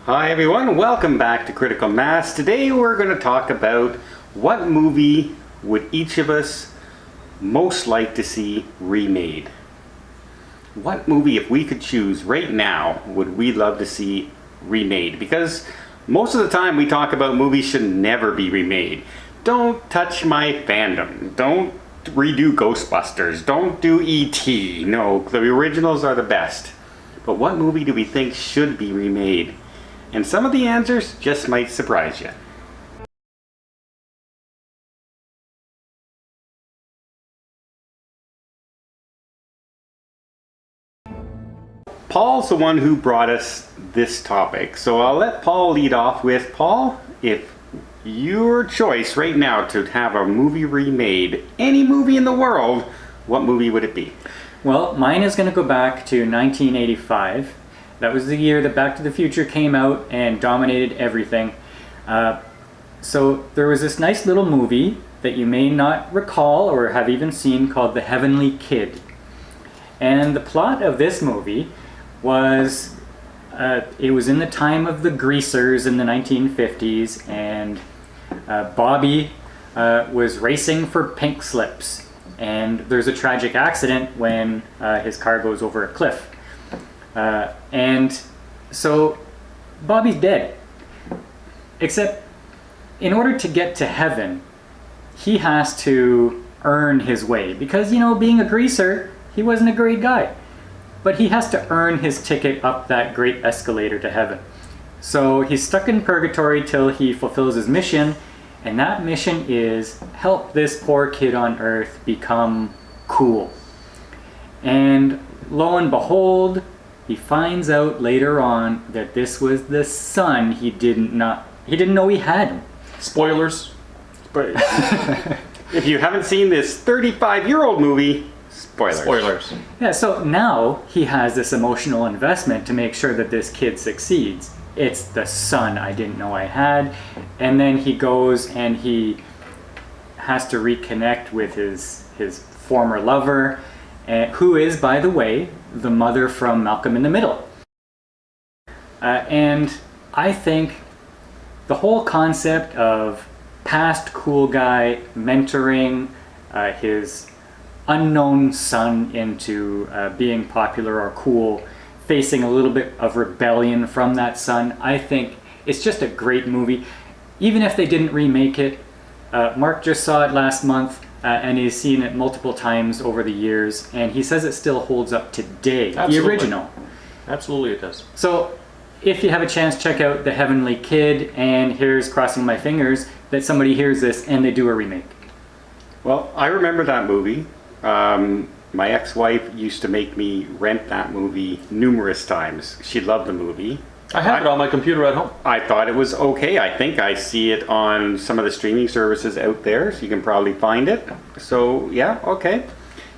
Hi everyone, welcome back to Critical Mass. Today we're going to talk about what movie would each of us most like to see remade. What movie, if we could choose right now, would we love to see remade? Because most of the time we talk about movies should never be remade. Don't touch my fandom. Don't redo Ghostbusters. Don't do E.T. No, the originals are the best. But what movie do we think should be remade? And some of the answers just might surprise you. Paul's the one who brought us this topic, so I'll let Paul lead off with, Paul, if your choice right now to have a movie remade, any movie in the world, what movie would it be? Well, mine is going to go back to 1985. That was the year that Back to the Future came out and dominated everything. So there was this nice little movie that you may not recall or have even seen called The Heavenly Kid. And the plot of this movie was, it was in the time of the greasers in the 1950s, and Bobby was racing for pink slips. And there's a tragic accident when his car goes over a cliff. And so Bobby's dead. Except in order to get to heaven, he has to earn his way. Because, you know, being a greaser, he wasn't a great guy. But he has to earn his ticket up that great escalator to heaven. So he's stuck in purgatory till he fulfills his mission. And that mission is help this poor kid on Earth become cool. And lo and behold, he finds out later on that this was the son he didn't know he had. Spoilers. If you haven't seen this 35-year-old movie, spoilers. Yeah, so now he has this emotional investment to make sure that this kid succeeds. It's the son I didn't know I had. And then he goes and he has to reconnect with his former lover, who is, by the way, the mother from Malcolm in the Middle. And I think the whole concept of past cool guy mentoring his unknown son into being popular or cool, facing a little bit of rebellion from that son, I think it's just a great movie. Even if they didn't remake it, Mark just saw it last month, and he's seen it multiple times over the years, and he says it still holds up today. Absolutely. The original. Absolutely it does. So if you have a chance, check out The Heavenly Kid, and here's crossing my fingers that somebody hears this and they do a remake. Well, I remember that movie. My ex-wife used to make me rent that movie numerous times. She loved the movie. I have it on my computer at home. I thought it was okay. I think I see it on some of the streaming services out there, so you can probably find it. So, yeah, okay.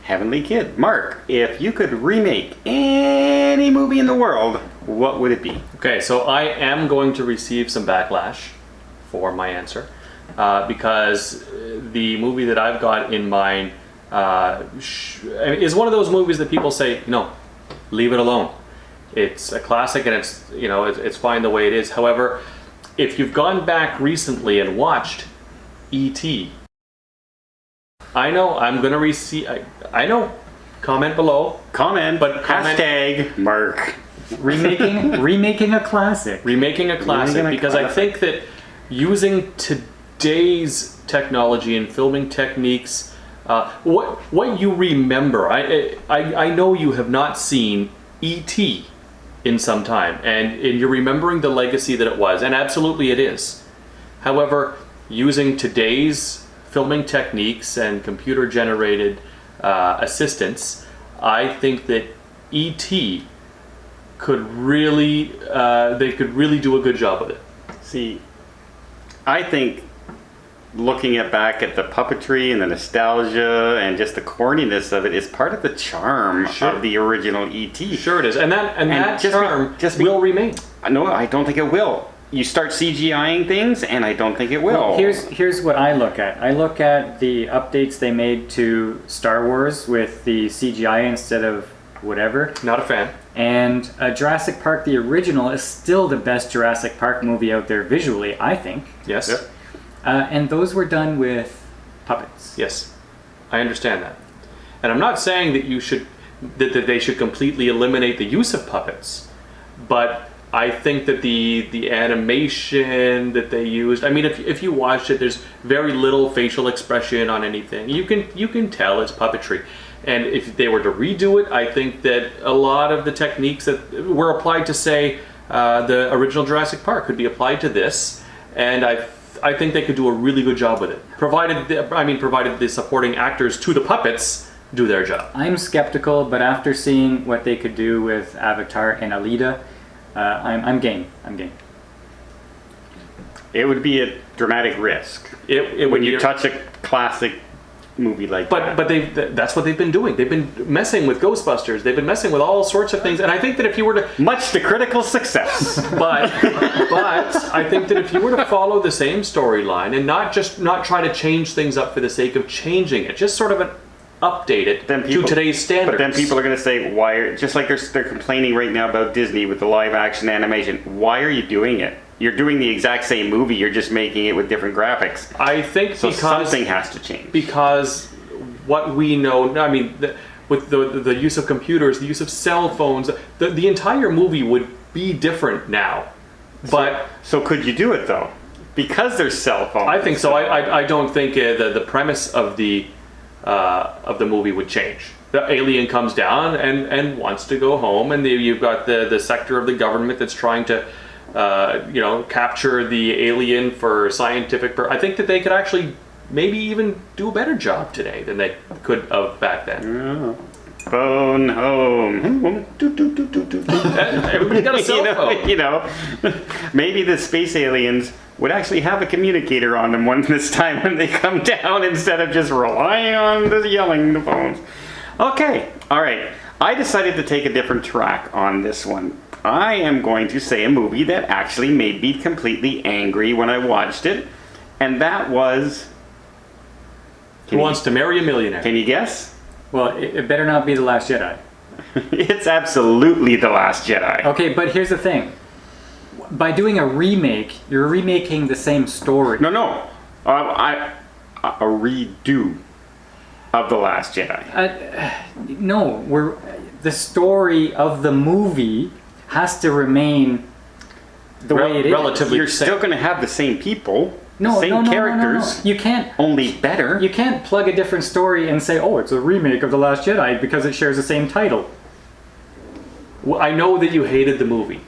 Heavenly Kid. Mark, if you could remake any movie in the world, what would it be? Okay, so I am going to receive some backlash for my answer because the movie that I've got in mind is one of those movies that people say, no, leave it alone. It's a classic and it's fine the way it is. However, if you've gone back recently and watched E.T., I know I'm going to receive, I know, comment below. Comment, but hashtag Mark. Remaking a classic. Remaking a classic, because I think that using today's technology and filming techniques, what you remember, I know you have not seen E.T. in some time, and you're remembering the legacy that it was, and absolutely it is. However, using today's filming techniques and computer-generated assistance, I think that E.T. could really, they could really do a good job with it. See, I think looking back at the puppetry and the nostalgia and just the corniness of it is part of the charm of the original E.T. Sure it is, and that charm will remain. No, I don't think it will. You start CGIing things, and I don't think it will. Well, here's what I look at. I look at the updates they made to Star Wars with the CGI instead of whatever. Not a fan. And Jurassic Park, the original, is still the best Jurassic Park movie out there visually, I think. Yes. Yep. And those were done with puppets. Yes, I understand that, and I'm not saying that they should completely eliminate the use of puppets, but I think that the animation that they used. I mean, if you watched it, there's very little facial expression on anything. You can tell it's puppetry, and if they were to redo it, I think that a lot of the techniques that were applied to, say, the original Jurassic Park could be applied to this, and I think they could do a really good job with it, provided the supporting actors to the puppets do their job. I'm skeptical, but after seeing what they could do with Avatar and Alita, I'm game. I'm game. It would be a dramatic risk It when you touch a classic movie like that. But that's what they've been doing. They've been messing with Ghostbusters. They've been messing with all sorts of things. And I think that if you were to Much to critical success. but I think that if you were to follow the same storyline and not try to change things up for the sake of changing it, just sort of update it to today's standards. But then people are going to say, just like they're complaining right now about Disney with the live action animation, why are you doing it? You're doing the exact same movie, you're just making it with different graphics. I think So because something has to change. because what we know, I mean, with the use of computers, the use of cell phones, the entire movie would be different now. But So could you do it though? Because there's cell phones. I think so. I don't think the premise of the movie would change. The alien comes down and wants to go home, and you've got the sector of the government that's trying to capture the alien for scientific. I think that they could actually maybe even do a better job today than they could have back then. Phone home. Everybody got a cell phone. Maybe the space aliens would actually have a communicator on them this time when they come down instead of just relying on the yelling the phones. Okay, all right. I decided to take a different track on this one. I am going to say a movie that actually made me completely angry when I watched it, and that was... Who Wants to Marry a Millionaire? Can you guess? Well, it better not be The Last Jedi. It's absolutely The Last Jedi. Okay, but here's the thing. By doing a remake, you're remaking the same story. No. A redo of The Last Jedi. The story of the movie has to remain the way it is. Relatively You're still going to have the same people, same No. characters. You can't. Only better. You can't plug a different story and say, "Oh, it's a remake of The Last Jedi" because it shares the same title. Well, I know that you hated the movie,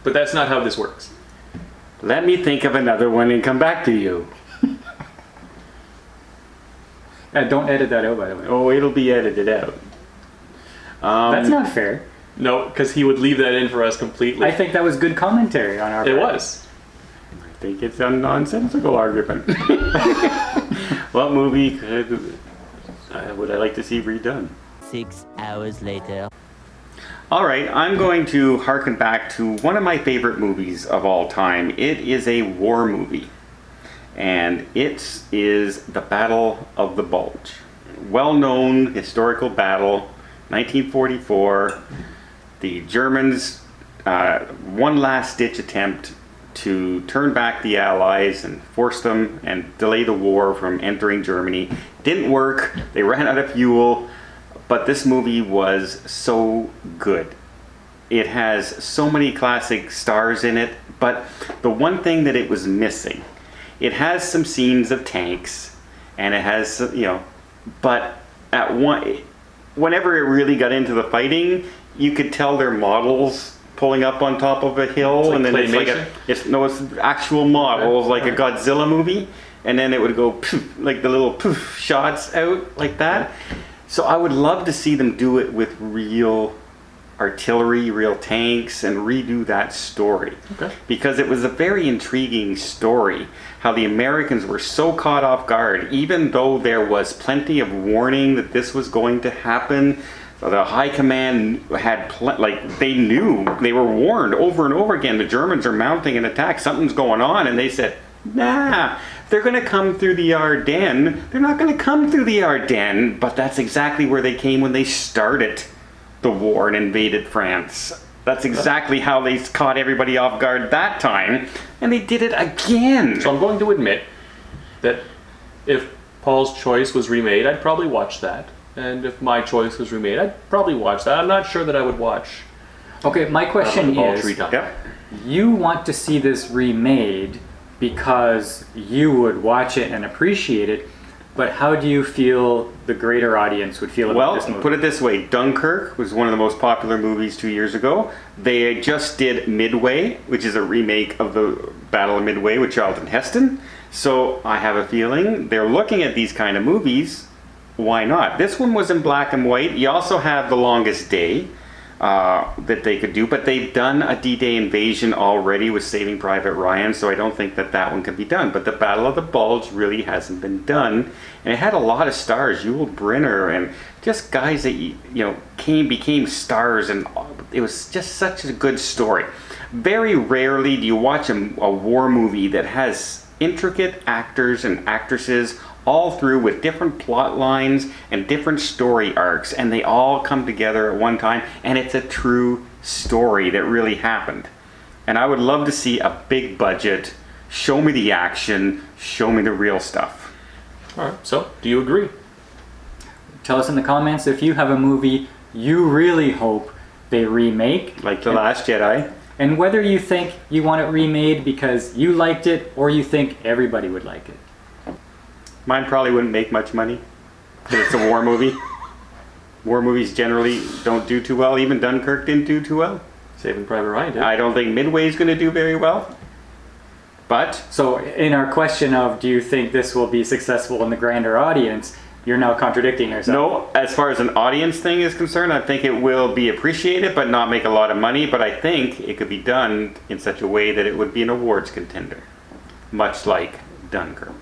but that's not how this works. Let me think of another one and come back to you. Don't edit that out, by the way. Oh, it'll be edited out. That's not fair. No, because he would leave that in for us completely. I think that was good commentary on our part. It was. I think it's a nonsensical argument. What movie would I like to see redone? 6 hours later. All right, I'm going to harken back to one of my favorite movies of all time. It is a war movie, and it is The Battle of the Bulge. Well-known historical battle, 1944. The Germans, one last-ditch attempt to turn back the Allies and force them and delay the war from entering Germany. Didn't work. They ran out of fuel. But this movie was so good. It has so many classic stars in it, but the one thing that it was missing, it has some scenes of tanks, and it has, but whenever it really got into the fighting, you could tell they're models pulling up on top of a hill, and then it's actual models, like a Godzilla movie, and then it would go poof, like the little poof shots out like that. So I would love to see them do it with real artillery, real tanks, and redo that story. Okay. Because it was a very intriguing story, how the Americans were so caught off guard, even though there was plenty of warning that this was going to happen. So the high command had, they knew, they were warned over and over again, the Germans are mounting an attack, something's going on, and they said, nah, they're going to come through the Ardennes. They're not going to come through the Ardennes, but that's exactly where they came when they started the war and invaded France. That's exactly how they caught everybody off guard that time, and they did it again. So I'm going to admit that if Paul's choice was Remade, I'd probably watch that. And if my choice was Remade, I'd probably watch that. I'm not sure that I would watch Okay, my question All is, Three Done. Yep. you want to see this remade because you would watch it and appreciate it, but how do you feel the greater audience would feel about Well, this movie? put it this way, Dunkirk was one of the most popular movies 2 years ago. They just did Midway, which is a remake of the Battle of Midway with Charlton Heston. So I have a feeling they're looking at these kind of movies. Why not? This one was in black and white. You also have The Longest Day that they could do, but they've done a D-Day invasion already with Saving Private Ryan, so I don't think that that one can be done. But the Battle of the Bulge really hasn't been done, and it had a lot of stars, Yul Brynner, and just guys that became stars, and it was just such a good story. Very rarely do you watch a war movie that has intricate actors and actresses all through with different plot lines and different story arcs, and they all come together at one time, and it's a true story that really happened. And I would love to see a big budget, show me the action, show me the real stuff. All right. So, do you agree? Tell us in the comments if you have a movie you really hope they remake, Like The Last Jedi. and whether you think you want it remade because you liked it or you think everybody would like it. Mine probably wouldn't make much money because it's a war movie. War movies generally don't do too well. Even Dunkirk didn't do too well. Saving Private Ryan did. I don't think Midway is going to do very well. But So in our question of do you think this will be successful in the grander audience, you're now contradicting yourself. no, as far as an audience thing is concerned, I think it will be appreciated but not make a lot of money. But I think it could be done in such a way that it would be an awards contender, much like Dunkirk.